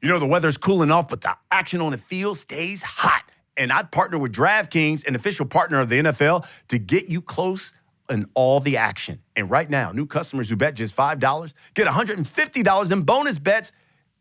You know, the weather's cooling off, but the action on the field stays hot. And I partner with DraftKings, an official partner of the NFL, to get you close in all the action. And right now, new customers who bet just $5 get $150 in bonus bets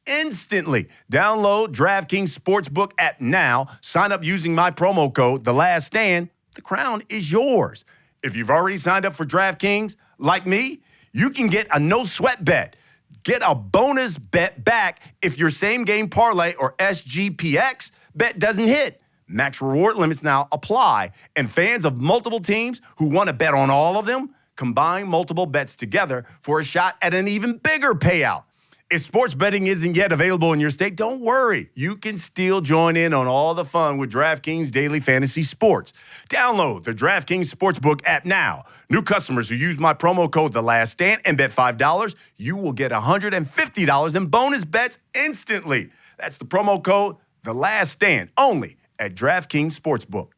instantly. Download DraftKings Sportsbook app now. Sign up using my promo code, The Last Stand. The crown is yours. If you've already signed up for DraftKings, like me, you can get a no-sweat bet. Get a bonus bet back if your same-game parlay or SGPX bet doesn't hit. Max reward limits now apply, and fans of multiple teams who want to bet on all of them combine multiple bets together for a shot at an even bigger payout. If sports betting isn't yet available in your state, don't worry. You can still join in on all the fun with DraftKings Daily Fantasy Sports. Download the DraftKings Sportsbook app now. New customers who use my promo code The Last Stand and bet $5, you will get $150 in bonus bets instantly. That's the promo code The Last Stand, only at DraftKings Sportsbook.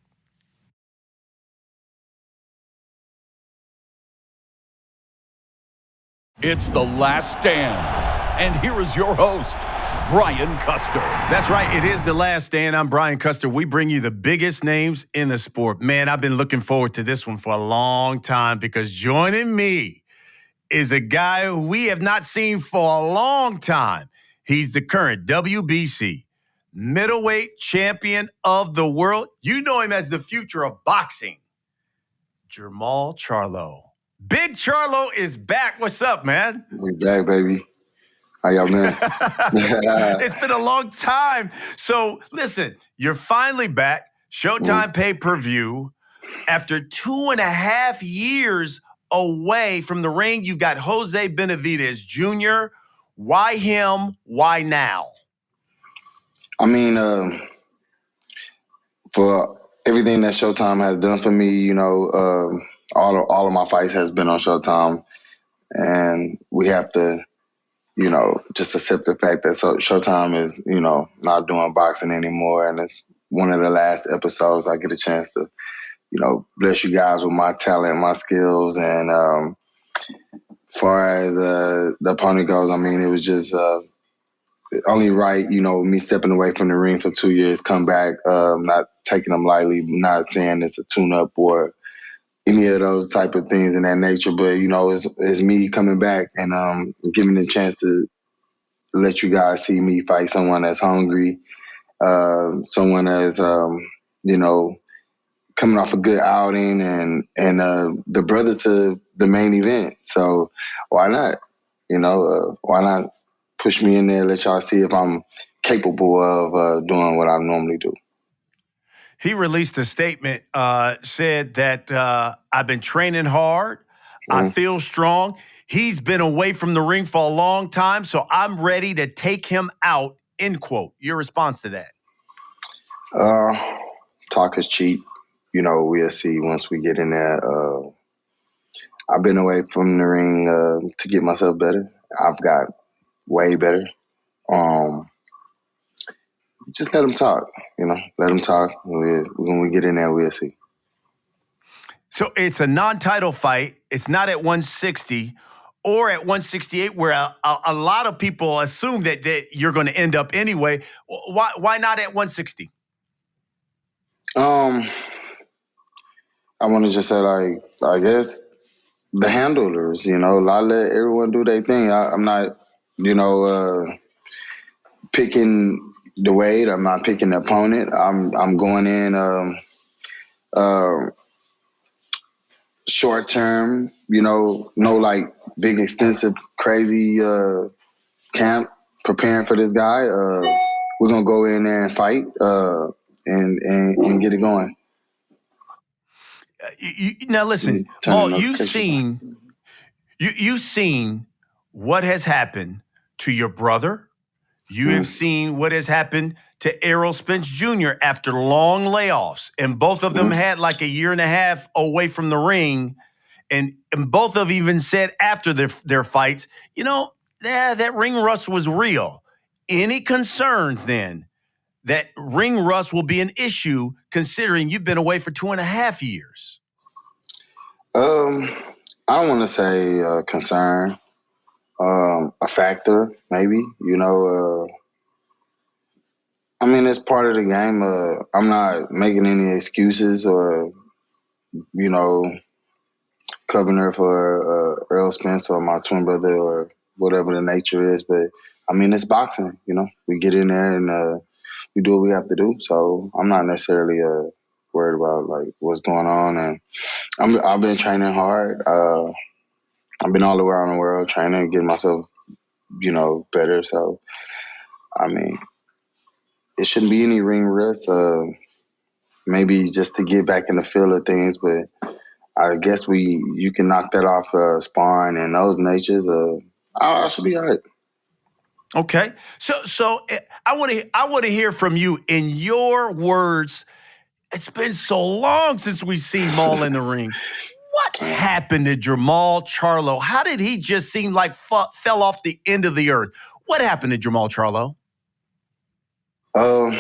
It's The Last Stand. And here is your host, Brian Custer. That's right. It is The Last Stand. I'm Brian Custer. We bring you the biggest names in the sport. Man, I've been looking forward to this one for a long time because joining me is a guy who we have not seen for a long time. He's the current WBC middleweight champion of the world. You know him as the future of boxing, Jermall Charlo. Big Charlo is back. What's up, man? We back, baby. How y'all been? It's been a long time. So, listen, you're finally back. Showtime pay-per-view. After 2.5 years away from the ring, you've got Jose Benavidez Jr. Why him? Why now? I mean, for everything that Showtime has done for me, you know, all of my fights has been on Showtime, and we have to, you know, just accept the fact that Showtime is, you know, not doing boxing anymore, and it's one of the last episodes I get a chance to, you know, bless you guys with my talent, my skills, and far as the opponent goes, I mean, it was just only right, you know, me stepping away from the ring for 2 years, come back, not taking them lightly, not saying it's a tune-up or any of those type of things in that nature. But, you know, it's me coming back and giving the chance to let you guys see me fight someone that's hungry, someone that's, you know, coming off a good outing and the brother to the main event. So why not? You know, why not push me in there, let y'all see if I'm capable of doing what I normally do. He released a statement, said that I've been training hard. I feel strong. He's been away from the ring for a long time, so I'm ready to take him out, end quote. Your response to that? Talk is cheap. You know, we'll see once we get in there. I've been away from the ring to get myself better. I've got way better. Just let him talk, you know. Let him talk. When we get in there, we'll see. So it's a non-title fight. It's not at 160 or at 168, where a lot of people assume that you're going to end up anyway. Why not at 160? I want to just say, like, I guess the handlers, you know, I let everyone do their thing. I'm not, you know, picking the weight. I'm not picking the opponent. I'm going in short term, you know, no like big extensive crazy camp preparing for this guy. We're gonna go in there and fight and get it going. Now listen, Paul, you've seen what has happened to your brother. You have seen what has happened to Errol Spence Jr. after long layoffs, and both of them had like a year and a half away from the ring, and both have even said after their fights, you know, that ring rust was real. Any concerns then that ring rust will be an issue considering you've been away for 2.5 years? I don't want to say concern, a factor maybe, you know. I mean, it's part of the game. I'm not making any excuses or, you know, covering her for Earl Spence or my twin brother or whatever the nature is. But I mean, it's boxing. You know, we get in there and we do what we have to do. So I'm not necessarily worried about like what's going on. And I've been training hard. I've been all around the world training, getting myself, you know, better. So I mean, it shouldn't be any ring rust. Maybe just to get back in the feel of things, but I guess you can knock that off sparring and those natures. I should be all right. Okay. So I want to hear from you in your words. It's been so long since we've seen Maul in the ring. What happened to Jermall Charlo? How did he just seem like fell off the end of the earth? What happened to Jermall Charlo? Um,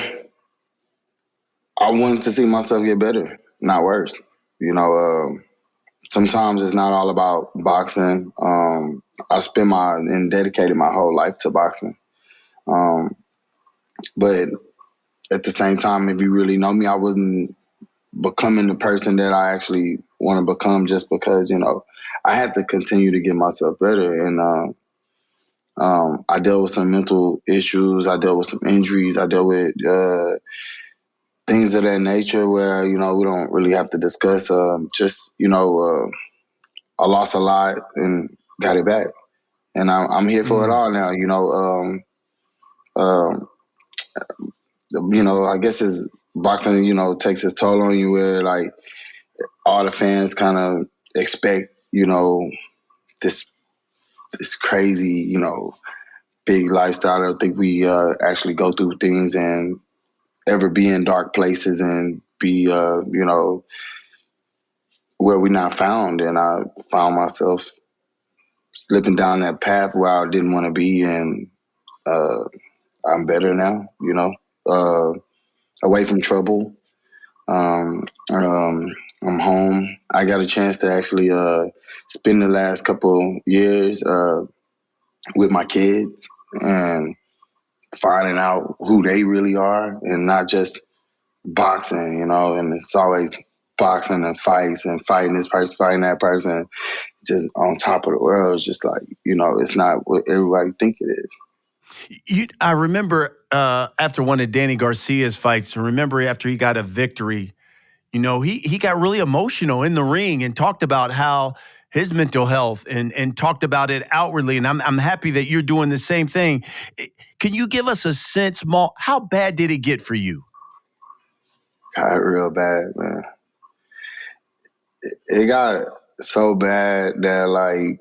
I wanted to see myself get better, not worse. You know, sometimes it's not all about boxing. I spent and dedicated my whole life to boxing. But at the same time, if you really know me, I wasn't becoming the person that I actually want to become just because, you know, I had to continue to get myself better. And I dealt with some mental issues. I dealt with some injuries. I dealt with things of that nature where, you know, we don't really have to discuss. Just, you know, I lost a lot and got it back. And I'm here for it all now, you know. You know, I guess it's boxing, you know, takes its toll on you where like all the fans kind of expect, you know, this crazy, you know, big lifestyle. I don't think we actually go through things and ever be in dark places and be, you know, where we're not found. And I found myself slipping down that path where I didn't want to be. And I'm better now, you know, away from trouble. I'm home. I got a chance to actually spend the last couple years with my kids and finding out who they really are and not just boxing, you know, and it's always boxing and fights and fighting this person, fighting that person, just on top of the world. It's just like, you know, it's not what everybody think it is. I remember after one of Danny Garcia's fights, remember after he got a victory, you know, he got really emotional in the ring and talked about how his mental health and talked about it outwardly. And I'm happy that you're doing the same thing. Can you give us a sense, Maul, how bad did it get for you? Got real bad, man. It got so bad that I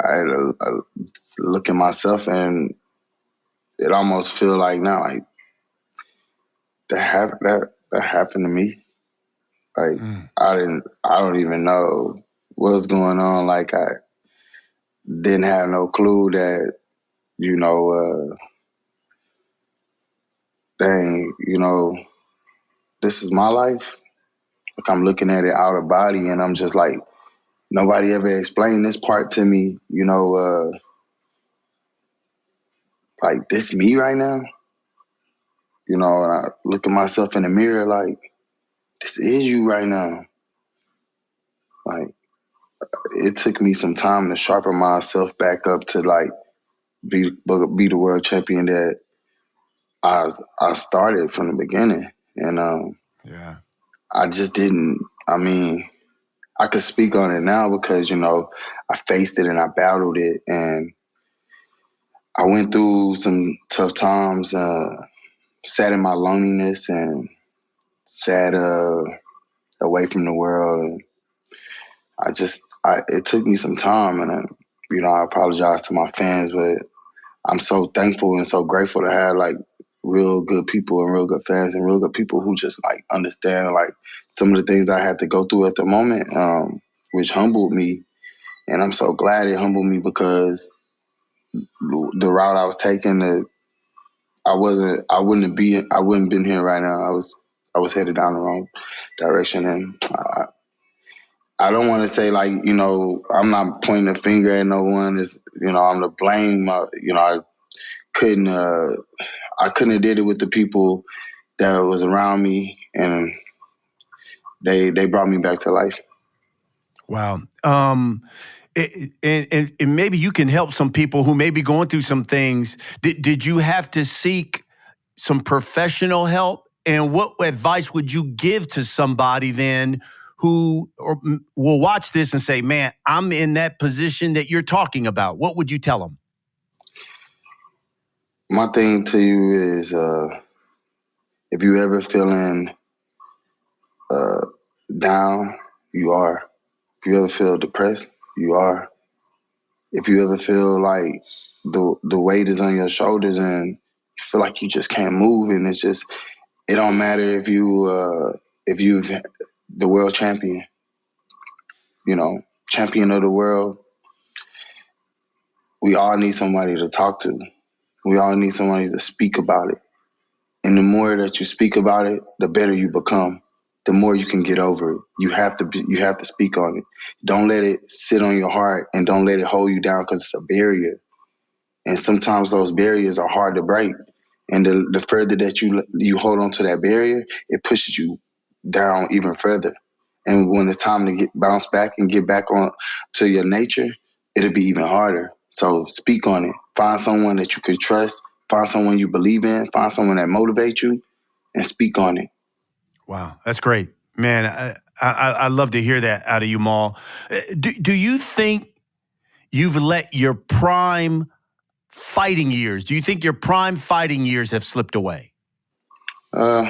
had to look at myself and it almost feel like now like that happened to me. Like I don't even know what's going on. Like I didn't have no clue that, you know, dang, you know, this is my life. Like I'm looking at it out of body and I'm just like, nobody ever explained this part to me, you know, like this me right now. You know, and I look at myself in the mirror like, this is you right now. Like it took me some time to sharpen myself back up to like be the world champion that I started from the beginning. And Yeah. I just didn't, I mean, I could speak on it now because, you know, I faced it and I battled it and I went through some tough times, sat in my loneliness and sat away from the world. And it took me some time and, you know, I apologize to my fans, but I'm so thankful and so grateful to have like real good people and real good fans and real good people who just like understand like some of the things I had to go through at the moment, which humbled me. And I'm so glad it humbled me because the route I was taking, I wouldn't been here right now. I was headed down the wrong direction. And I don't want to say like, you know, I'm not pointing a finger at no one. Is, you know, I'm to blame. You know, I couldn't I couldn't have did it with the people that was around me, and they brought me back to life. Wow. And maybe you can help some people who may be going through some things. Did you have to seek some professional help? And what advice would you give to somebody then who will watch this and say, man, I'm in that position that you're talking about? What would you tell them? My thing to you is, if you ever feeling down, you are. If you ever feel depressed, you are. If you ever feel like the weight is on your shoulders and you feel like you just can't move, and it don't matter if you've the world champion, champion of the world. We all need somebody to talk to. We all need somebody to speak about it. And the more that you speak about it, the better you become. The more you can get over it. You have to speak on it. Don't let it sit on your heart, and don't let it hold you down, because it's a barrier. And sometimes those barriers are hard to break. And the further that you hold on to that barrier, it pushes you down even further. And when it's time to bounce back and get back on to your nature, it'll be even harder. So speak on it. Find someone that you can trust. Find someone you believe in. Find someone that motivates you, and speak on it. Wow, that's great. Man, I love to hear that out of you, Maul. Do you think you've let your prime fighting years, do you think your prime fighting years have slipped away? Nah.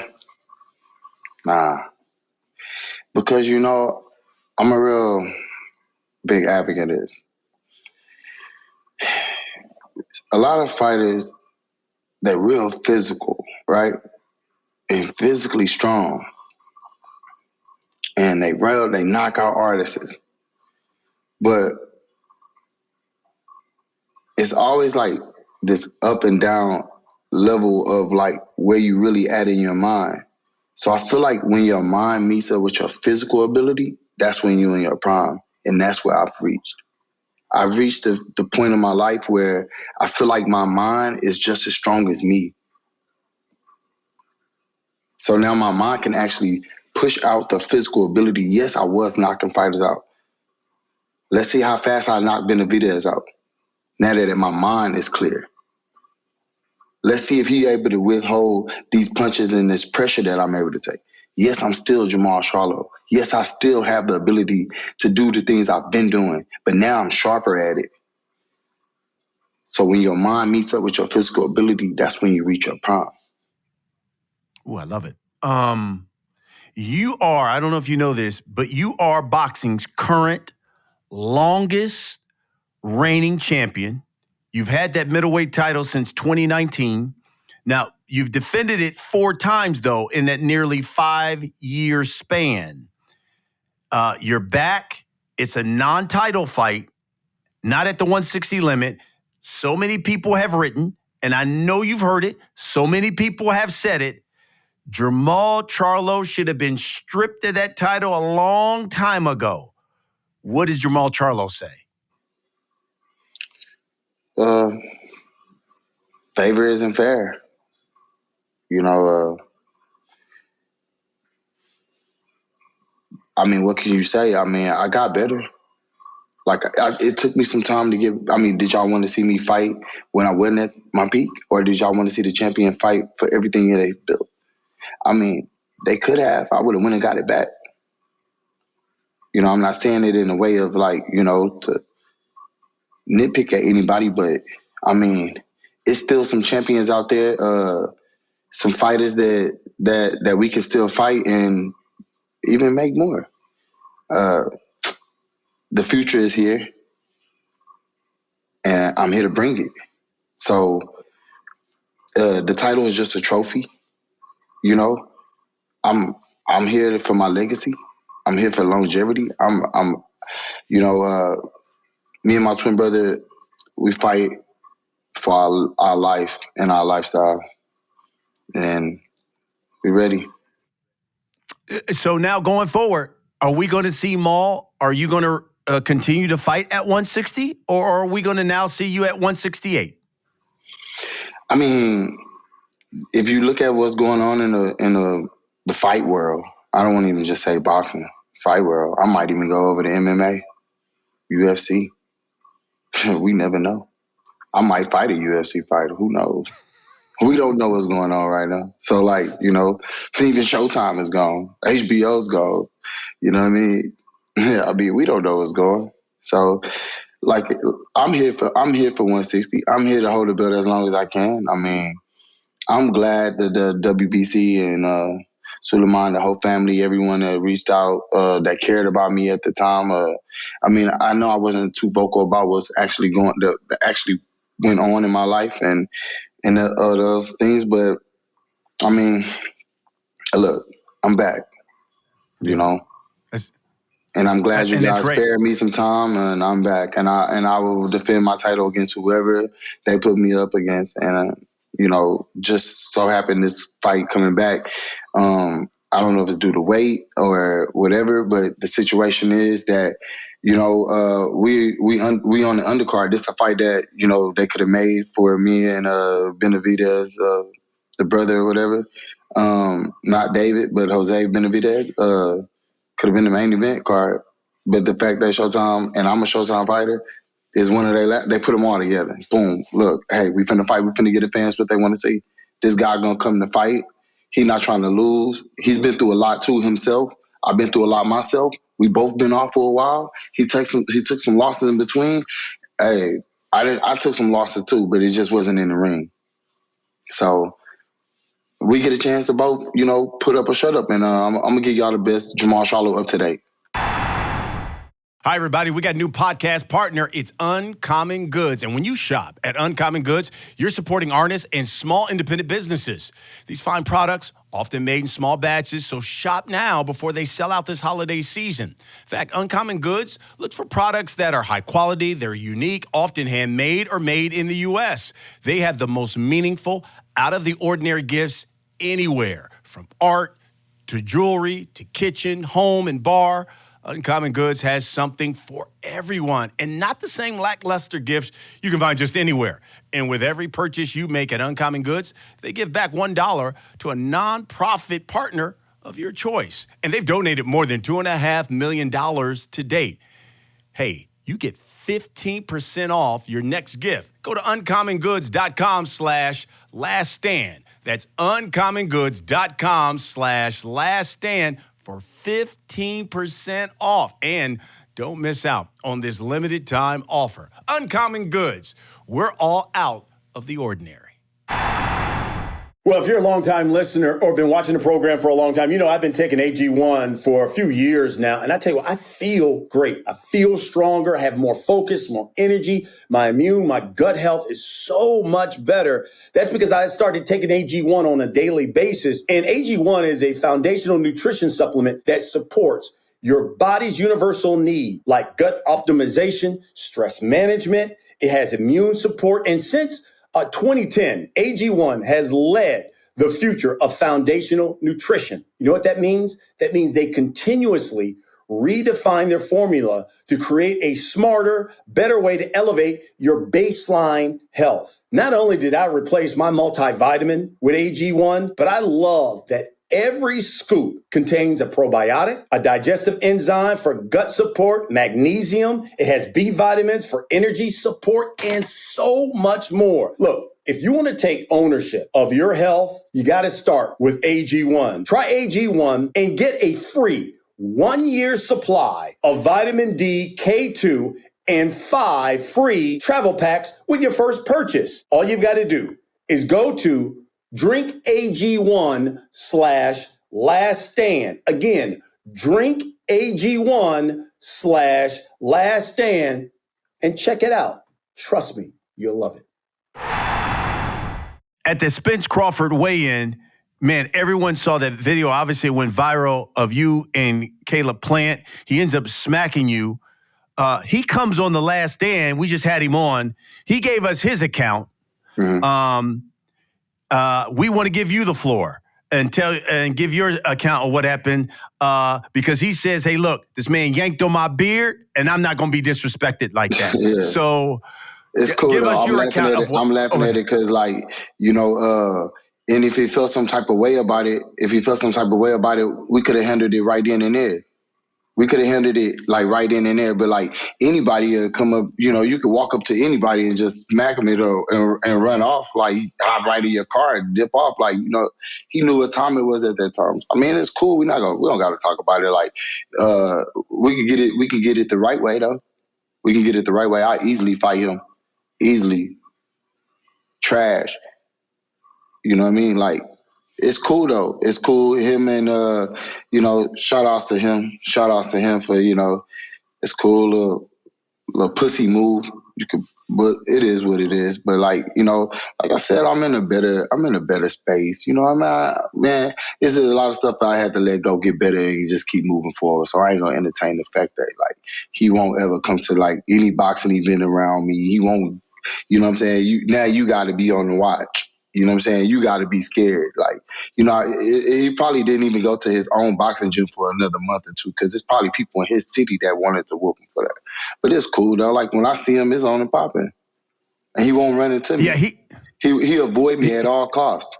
Because, I'm a real big advocate of this. A lot of fighters, they're real physical, right? And physically strong. And they knock out artists. But it's always like this up and down level of like where you really at in your mind. So I feel like when your mind meets up with your physical ability, that's when you're in your prime. And that's where I've reached. I've reached the point in my life where I feel like my mind is just as strong as me. So now my mind can actually push out the physical ability. Yes, I was knocking fighters out. Let's see how fast I knock Benavidez out. Now that my mind is clear. Let's see if he's able to withhold these punches and this pressure that I'm able to take. Yes, I'm still Jermall Charlo. Yes, I still have the ability to do the things I've been doing, but now I'm sharper at it. So when your mind meets up with your physical ability, that's when you reach your prime. Oh, I love it. You are, I don't know if you know this, but you are boxing's current longest reigning champion. You've had that middleweight title since 2019. Now, you've defended it 4 times, though, in that nearly 5-year span. You're back. It's a non-title fight, not at the 160 limit. So many people have written, and I know you've heard it, so many people have said it, Jermall Charlo should have been stripped of that title a long time ago. What does Jermall Charlo say? Favor isn't fair. What can you say? I got better. Like, it took me some time to get. Did y'all want to see me fight when I wasn't at my peak? Or did y'all want to see the champion fight for everything that they built? They could have. I would have went and got it back. I'm not saying it in a way of like, to nitpick at anybody, but it's still some champions out there, some fighters that we can still fight and even make more. The future is here, and I'm here to bring it. So the title is just a trophy. I'm here for my legacy. I'm here for longevity. Me and my twin brother, we fight for our life and our lifestyle, and we're ready. So now going forward, are we going to see Maul? Are you going to continue to fight at 160, or are we going to now see you at 168? I mean, if you look at what's going on in the fight world, I don't want to even just say boxing, fight world. I might even go over to MMA, UFC. We never know. I might fight a UFC fighter. Who knows? We don't know what's going on right now. So, like, even Showtime is gone. HBO's gone. You know what I mean? Yeah, I mean, we don't know what's going. So, like, I'm here for 160. I'm here to hold the belt as long as I can. I mean, I'm glad that the WBC and Suleiman, the whole family, everyone that reached out, that cared about me at the time. I mean, I know I wasn't too vocal about what's actually that actually went on in my life and those things, but I mean, look, I'm back, you know. And I'm glad you guys spared me some time, and I'm back, and I will defend my title against whoever they put me up against, and just so happened this fight coming back. I don't know if it's due to weight or whatever, but the situation is that we on the undercard. This is a fight that they could have made for me and Benavidez, the brother or whatever. Not David, but Jose Benavidez. Could have been the main event card, but the fact that Showtime and I'm a Showtime fighter is one of they put them all together. Boom, look, hey, we finna fight. We finna get the fans what they want to see. This guy gonna come to fight. He not trying to lose. He's been through a lot too himself. I've been through a lot myself. We both been off for a while. He took some losses in between. Hey, I took some losses too, but it just wasn't in the ring. So we get a chance to both, put up or shut up. And I'm going to give y'all the best Jermall Charlo up to date. Hi, everybody. We got a new podcast partner. It's Uncommon Goods. And when you shop at Uncommon Goods, you're supporting artists and small independent businesses. These fine products, often made in small batches, so shop now before they sell out this holiday season. In fact, Uncommon Goods looks for products that are high quality, they're unique, often handmade or made in the U.S. They have the most meaningful, out-of-the-ordinary gifts anywhere, from art to jewelry to kitchen, home, and bar. Uncommon Goods has something for everyone, and not the same lackluster gifts you can find just anywhere. And with every purchase you make at Uncommon Goods, they give back $1 to a nonprofit partner of your choice. And they've donated more than $2.5 million to date. Hey, you get 15% off your next gift. Go to uncommongoods.com/laststand. That's uncommongoods.com/laststand for 15% off. And don't miss out on this limited time offer. Uncommon Goods. We're all out of the ordinary. Well, if you're a longtime listener or been watching the program for a long time, I've been taking AG1 for a few years now. And I tell you what, I feel great. I feel stronger. I have more focus, more energy. My gut health is so much better. That's because I started taking AG1 on a daily basis. And AG1 is a foundational nutrition supplement that supports your body's universal need, like gut optimization, stress management. It has immune support. And since 2010, AG1 has led the future of foundational nutrition. You know what that means? That means they continuously redefine their formula to create a smarter, better way to elevate your baseline health. Not only did I replace my multivitamin with AG1, but I love that every scoop contains a probiotic, a digestive enzyme for gut support, magnesium. It has B vitamins for energy support, and so much more. Look, if you want to take ownership of your health, you got to start with AG1. Try AG1 and get a free 1-year supply of vitamin D, K2, and 5 free travel packs with your first purchase. All you've got to do is go to drinkag1/laststand. Again, drinkag1/laststand and check it out. Trust me, you'll love it. At the Spence Crawford weigh-in, man, everyone saw that video. Obviously, it went viral of you and Caleb Plant. He ends up smacking you. He comes on The Last Stand. We just had him on. He gave us his account. Mm-hmm. We want to give you the floor and give your account of what happened because he says, hey, look, this man yanked on my beard and I'm not going to be disrespected like that. Yeah. So It's cool Give though. us I'm your laughing account at of it. what. I'm laughing at it because, like, and if he felt some type of way about it, we could have handled it right then and there. We could have handled it like right then and there. But like anybody come up, you could walk up to anybody and just smack them and run off. Like hop right in your car and dip off. Like he knew what time it was at that time. I mean, it's cool. We don't got to talk about it. Like we can get it. We can get it the right way though. We can get it the right way. I easily fight him. Easily. Trash. You know what I mean? Like, it's cool though. It's cool. Him and shout outs to him. Shout outs to him for, it's cool little pussy move. But it is what it is. But like I said, I'm in a better space. Man, there's a lot of stuff that I had to let go, get better, and just keep moving forward. So I ain't gonna entertain the fact that like he won't ever come to like any boxing event around me. He won't. You know what I'm saying? You got to be on the watch. You know what I'm saying? You got to be scared. Like, he probably didn't even go to his own boxing gym for another month or two because there's probably people in his city that wanted to whoop him for that. But it's cool, though. Like, when I see him, it's on and popping. And he won't run into me. Yeah, he avoid me at all costs.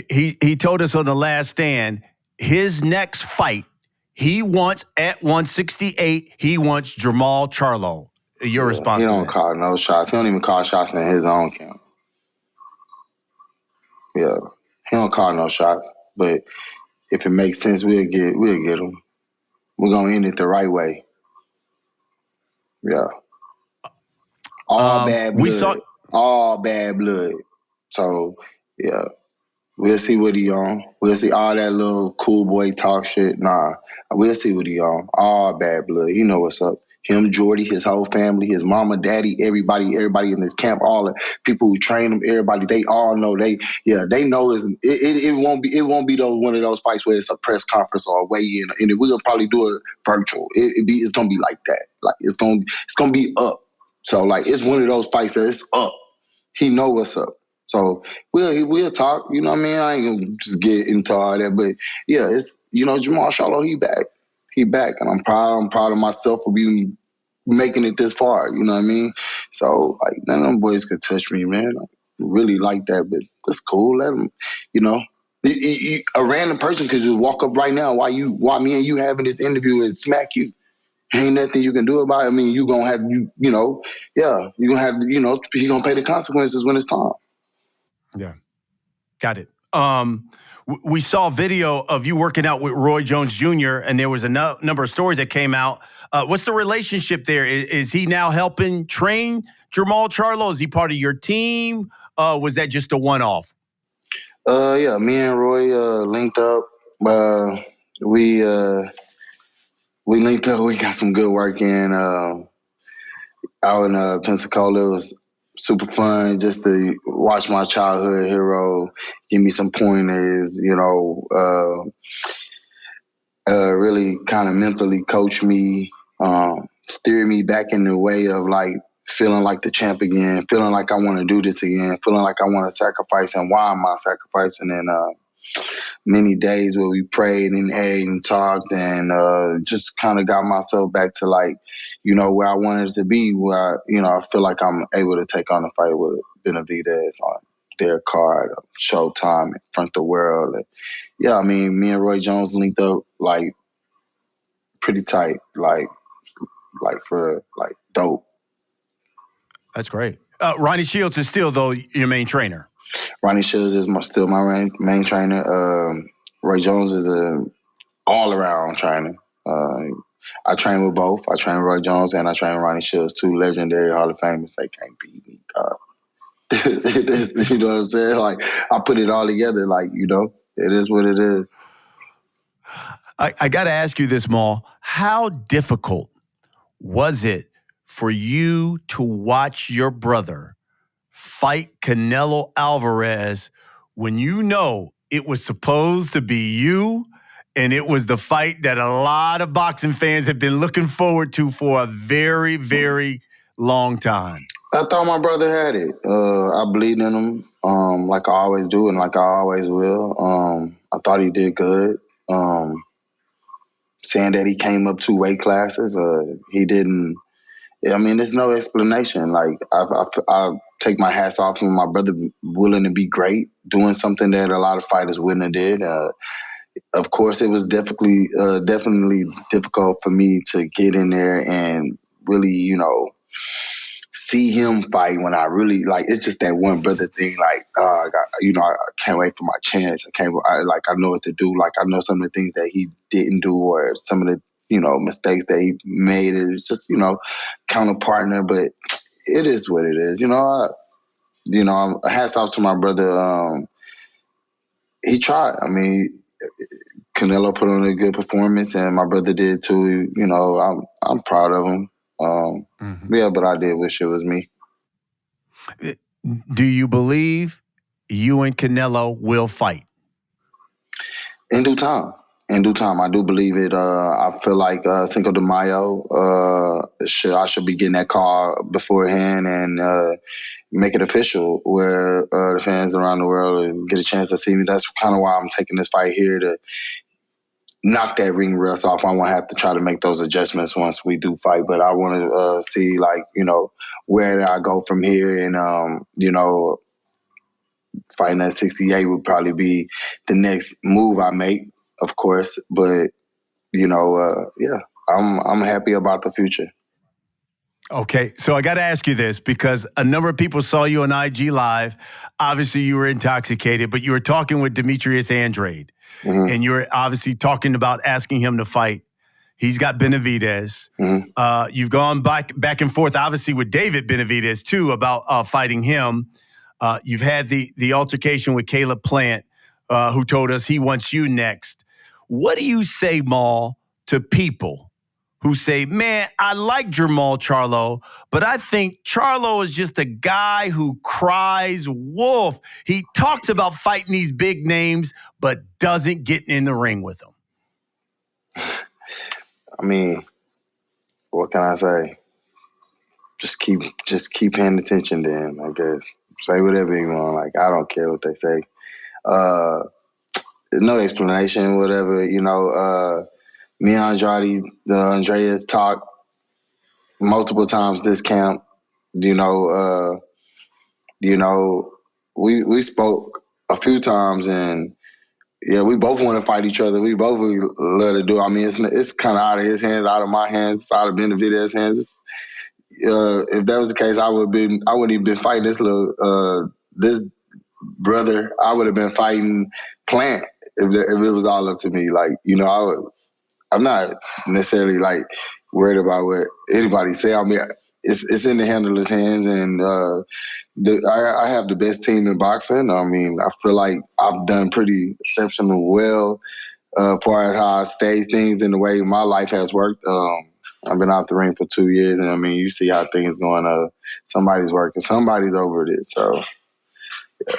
He told us on The Last Stand, his next fight, he wants at 168, he wants Jermall Charlo. Your response He to don't that? call no shots. He don't even call shots in his own camp. Yeah. He don't call no shots. But if it makes sense, we'll get him. We're gonna end it the right way. Yeah. All bad blood. All bad blood. So yeah. We'll see what he on. We'll see all that little cool boy talk shit. Nah. We'll see what he on. All bad blood. You know what's up. Him, Jordy, his whole family, his mama, daddy, everybody in this camp, all the people who train him, everybody, they all know. They know it won't be one of those fights where it's a press conference or a weigh-in, and we'll probably do it virtual. It's gonna be like that. Like it's gonna be up. So like it's one of those fights that it's up. He know what's up. So we'll talk. You know what I mean? I ain't gonna just get into all that, but yeah, it's Jermall Charlo, he back. He back, and I'm proud of myself for being making it this far. You know what I mean? So like none of them boys could touch me, man. I really like that, but that's cool. Let them, a random person could just walk up right now while me and you having this interview and smack you. Ain't nothing you can do about it. I mean, you gonna have you gonna have he gonna pay the consequences when it's time. Yeah, got it. We saw video of you working out with Roy Jones Jr., and there was a number of stories that came out. What's the relationship there? Is he now helping train Jermall Charlo? Is he part of your team? Was that just a one-off? Yeah, me and Roy linked up. We linked up. We got some good work in out in Pensacola. It was super fun just to watch my childhood hero give me some pointers, really kind of mentally coach me, steer me back in the way of like feeling like the champ again, feeling like I want to do this again, feeling like I want to sacrifice and why am I sacrificing? And many days where we prayed and ate and talked and just kind of got myself back to like, where I wanted to be, where I feel like I'm able to take on a fight with Benavidez on their card, Showtime, in front of the world. And, yeah, I mean, me and Roy Jones linked up like pretty tight, like for like dope. That's great. Ronnie Shields is still though your main trainer. Ronnie Shields is still my main trainer. Roy Jones is a all around trainer. I train with both. I train Roy Jones and I train Ronnie Shields, two legendary Hall of Famers. They can't beat me. You know what I'm saying? Like I put it all together. Like it is what it is. I got to ask you this, Maul. How difficult was it for you to watch your brother fight Canelo Alvarez when it was supposed to be you and it was the fight that a lot of boxing fans have been looking forward to for a very, very long time? I thought my brother had it. I believed in him like I always do and like I always will. I thought he did good. Saying that he came up 2 weight classes, he didn't Yeah, I mean, there's no explanation. Like, I take my hats off from my brother willing to be great, doing something that a lot of fighters wouldn't have did. Of course, it was definitely difficult for me to get in there and really, see him fight when I really like. It's just that one brother thing. Like, I can't wait for my chance. I know what to do. Like, I know some of the things that he didn't do, or some of the mistakes that he made. It was just counter partner, but it is what it is. Hats off to my brother. He tried. I mean, Canelo put on a good performance, and my brother did too. I'm proud of him. Yeah, but I did wish it was me. Do you believe you and Canelo will fight? In due time. In due time, I do believe it. I feel like Cinco de Mayo, I should be getting that call beforehand and make it official where the fans around the world get a chance to see me. That's kind of why I'm taking this fight here, to knock that ring rust off. I won't have to try to make those adjustments once we do fight, but I want to see, where I go from here. And, fighting at 68 would probably be the next move I make, of course. But, I'm happy about the future. Okay, so I got to ask you this, because a number of people saw you on IG Live. Obviously, you were intoxicated, but you were talking with Demetrius Andrade. And you're obviously talking about asking him to fight. He's got Benavidez. You've gone back and forth, obviously, with David Benavidez, too, about fighting him. You've had the altercation with Caleb Plant, who told us he wants you next. What do you say, Maul, to people who say, man, I like Jermall Charlo, but I think Charlo is just a guy who cries wolf. He talks about fighting these big names, but doesn't get in the ring with them. I mean, what can I say? Just keep paying attention to him, I guess. Say whatever you want. Like, I don't care what they say. No explanation, whatever. Me and Andreas talked multiple times this camp. We spoke a few times, and yeah, we both want to fight each other. We both love to do it. I mean, it's kind of out of his hands, out of my hands, out of Benavidez's hands. If that was the case, I wouldn't even been fighting this brother. I would have been fighting Plant if it was all up to me. Like, I'm not necessarily like worried about what anybody say. I mean, it's in the handler's hands, and I have the best team in boxing. I mean, I feel like I've done pretty exceptional well far as how I stage things and the way my life has worked. I've been out the ring for 2 years, and I mean, you see how things going. Somebody's working, somebody's over it. So, yeah.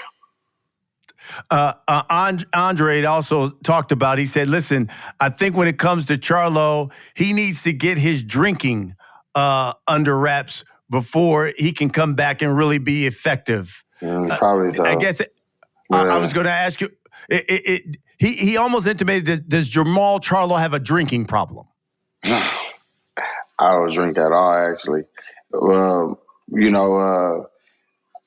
Andre also talked about, he said, listen, I think when it comes to Charlo, he needs to get his drinking under wraps before he can come back and really be effective. Probably so. I guess I was going to ask you, he almost intimated, does Jermall Charlo have a drinking problem? I don't drink at all, actually.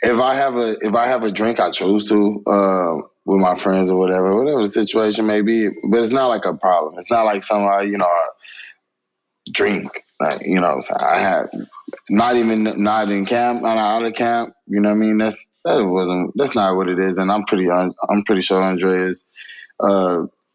If I have a drink, I choose to with my friends or whatever the situation may be. But it's not like a problem. It's not like somebody, I drink. Like, so I have not in camp, not out of camp. You know what I mean? That's not what it is. And I'm pretty sure Andreas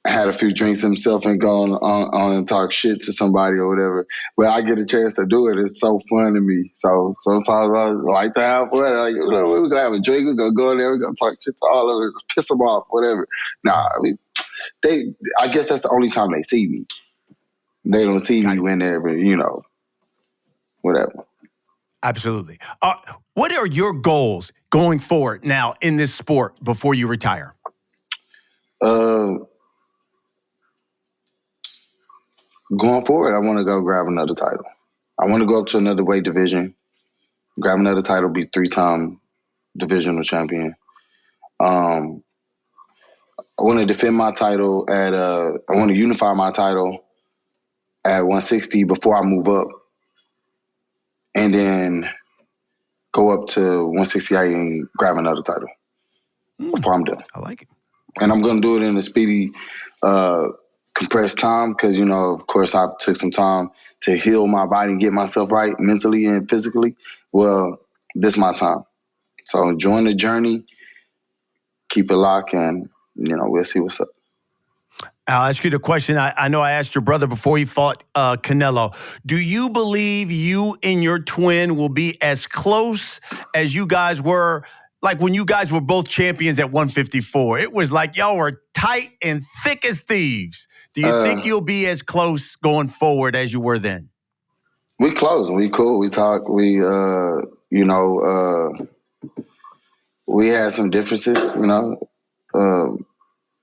had a few drinks himself and gone on and talk shit to somebody or whatever. But I get a chance to do it. It's so fun to me. So sometimes I like to have fun. Like, we're going to have a drink. We're going to go in there. We're going to talk shit to all of it. Piss them off, whatever. Nah, I mean, I guess that's the only time they see me. They don't see me when they're, whatever. Absolutely. What are your goals going forward now in this sport before you retire? Going forward, I want to go grab another title. I want to go up to another weight division, grab another title, be 3-time divisional champion. I want to defend my title I want to unify my title at 160 before I move up. and then go up to 168 and grab another title before I'm done. I like it. And I'm going to do it in a speedy, compressed time because, you know, of course, I took some time to heal my body and get myself right mentally and physically. Well, this is my time. So join the journey, keep it locked, and, you know, we'll see what's up. I'll ask you the question. I know I asked your brother before he fought Canelo. Do you believe you and your twin will be as close as you guys were, like when you guys were both champions at 154? It was like y'all were tight and thick as thieves. Do you think you'll be as close going forward as you were then? We close. We cool. We talk. We, you know, we had some differences, you know.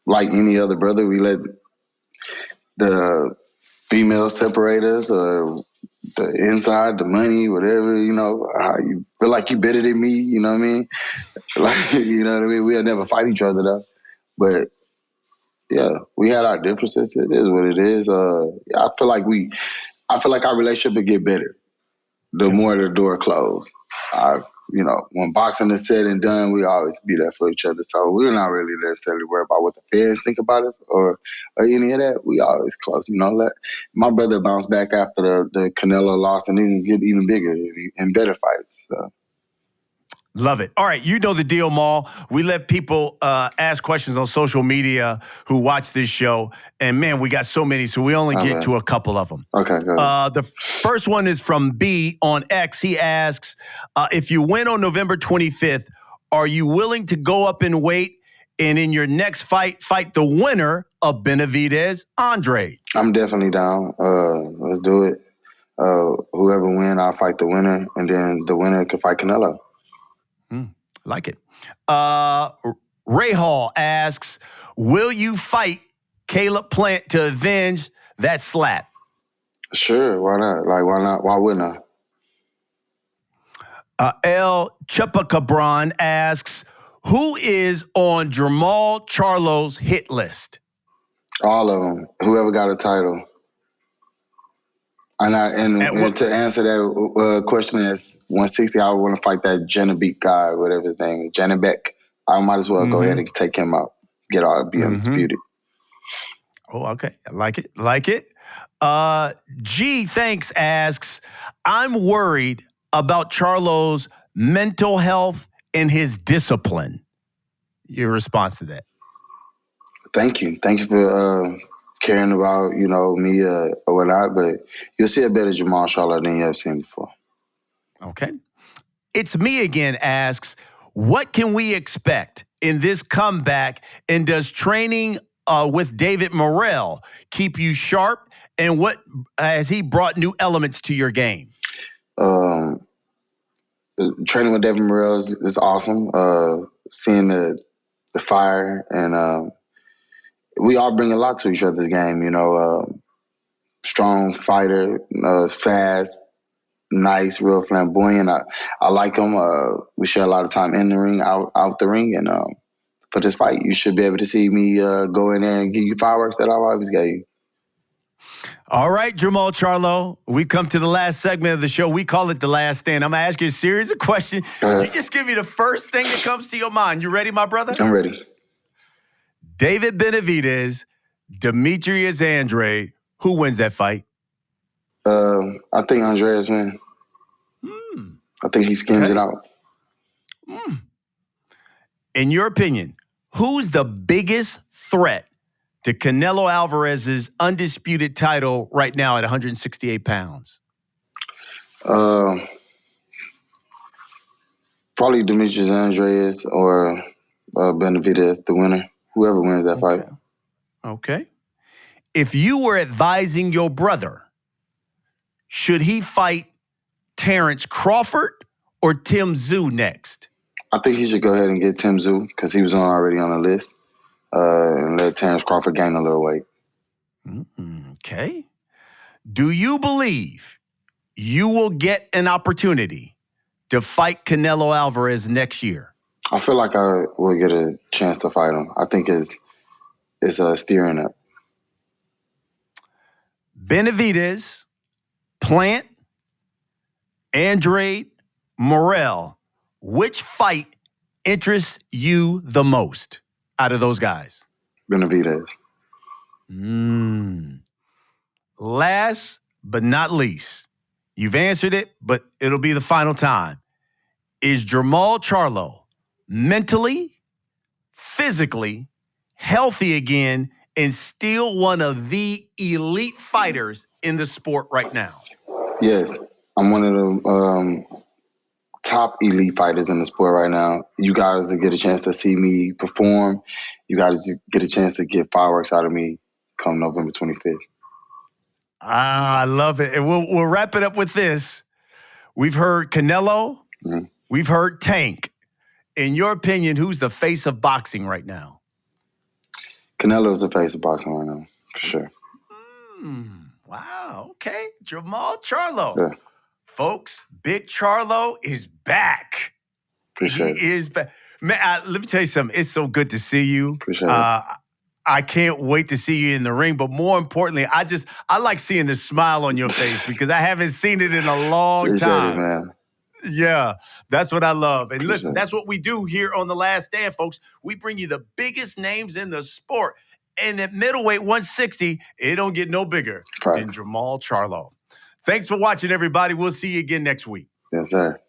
Like any other brother, we let the females separate us, or the inside, the money, whatever, you know. You feel like you better than me, you know what I mean? Like, you know what I mean? We'll never fight each other, though. But, yeah, we had our differences. It is what it is. I feel like our relationship would get better the more the door closed. You know, when boxing is said and done, we always be there for each other. So we're not really necessarily worried about what the fans think about us or any of that. We always close. You know, let my brother bounce back after the Canelo loss and then get even bigger and better fights. So. Love it. All right, you know the deal, Maul. We let people ask questions on social media who watch this show, and man, we got so many, so we only get to a couple of them. Okay, go ahead. The first one is from B on X. He asks, if you win on November 25th, are you willing to go up in weight and in your next fight the winner of Benavidez Andre? I'm definitely down. Let's do it. Whoever wins, I'll fight the winner, and then the winner can fight Canelo. Like it. Ray Hall asks, will you fight Caleb Plant to avenge that slap? Sure, why not? Like, why not? Why wouldn't I? El Chupacabron asks, who is on Jermall Charlo's hit list? All of them. Whoever got a title. And to answer that question is 160, I would want to fight that Janabek guy, whatever his name is, Janabek. I might as well go ahead and take him out. Get all be undisputed. Oh, okay. I like it. Like it. G Thanks asks, I'm worried about Charlo's mental health and his discipline. Your response to that? Thank you. Thank you for caring about, you know, me or whatnot, but you'll see a better Jermall Charlo than you have seen before. Okay. It's Me Again asks, what can we expect in this comeback, and does training with David Morrell keep you sharp, and what has he brought new elements to your game? Training with David Morrell is awesome. Seeing the fire, and we all bring a lot to each other's game, you know. Strong fighter, fast, nice, real flamboyant. I like him. We share a lot of time in the ring, out the ring, and for this fight, you should be able to see me go in there and give you fireworks that I've always gave you. All right, Jermall Charlo, we come to the last segment of the show. We call it The Last Stand. I'm going to ask you a series of questions. You just give me the first thing that comes to your mind. You ready, my brother? I'm ready. David Benavidez, Demetrius Andre, who wins that fight? I think Andreas wins. I think he skins it out. In your opinion, who's the biggest threat to Canelo Alvarez's undisputed title right now at 168 pounds? Probably Demetrius Andreas or Benavidez, the winner. Whoever wins that fight. Okay. If you were advising your brother, should he fight Terrence Crawford or Tim Tszyu next? I think he should go ahead and get Tim Tszyu because he was already on the list, and let Terrence Crawford gain a little weight. Okay. Do you believe you will get an opportunity to fight Canelo Alvarez next year? I feel like I will get a chance to fight him. I think it's steering up. Benavidez, Plant, Andrade Morrell, which fight interests you the most out of those guys? Benavidez. Last but not least, you've answered it, but it'll be the final time. Is Jermall Charlo mentally, physically healthy again and still one of the elite fighters in the sport right now? Yes, I'm one of the top elite fighters in the sport right now. You guys get a chance to see me perform. You guys get a chance to get fireworks out of me come November 25th. I love it. And we'll wrap it up with this. We've heard Canelo. Mm-hmm. We've heard Tank. In your opinion, who's the face of boxing right now? Canelo is the face of boxing right now, for sure. Wow. Okay. Jermall Charlo. Yeah. Folks, Big Charlo is back. Appreciate it. He is back. Man, let me tell you something. It's so good to see you. Appreciate it. I can't wait to see you in the ring. But more importantly, I like seeing the smile on your face because I haven't seen it in a long time. Appreciate it, man. Yeah, that's what I love. And Appreciate listen, that's what we do here on The Last Stand, folks. We bring you the biggest names in the sport. And at middleweight 160, it don't get no bigger than Jermall Charlo. Thanks for watching, everybody. We'll see you again next week. Yes, sir.